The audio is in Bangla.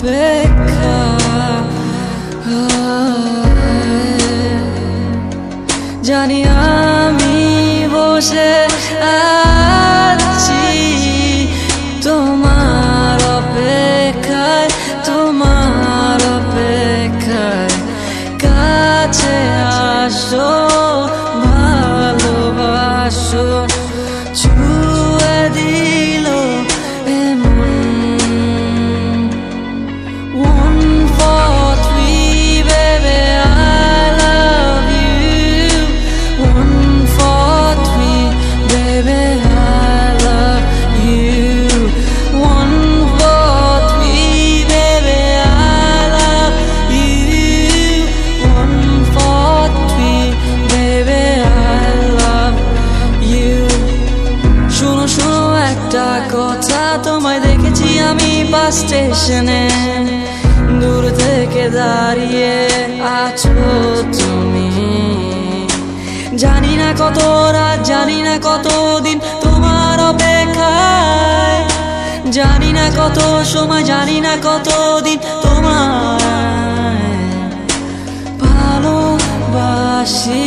অপেক্ষা জানি আমি বসে আছি তোমার অপেক্ষায়, তোমার অপেক্ষায়। কাছে আসো, ভালোবাসো, ছুঁয়ে দিল এমন। 1, 4, 3 baby I love you. 1, 4, 3 baby I love you. 1, 4, 3 baby I love you. 1, 4, 3 baby I love you. শোনো শোনো একটা কথা, তোমায় দেখেছি আমি বাস স্টেশনে, দূর থেকে দাঁড়িয়ে আছো তুমি। জানি না কত রাত, জানি না কত দিন তোমার অপেক্ষায়, জানি না কত সময়, জানি না কত দিন তোমার ভালোবাসি।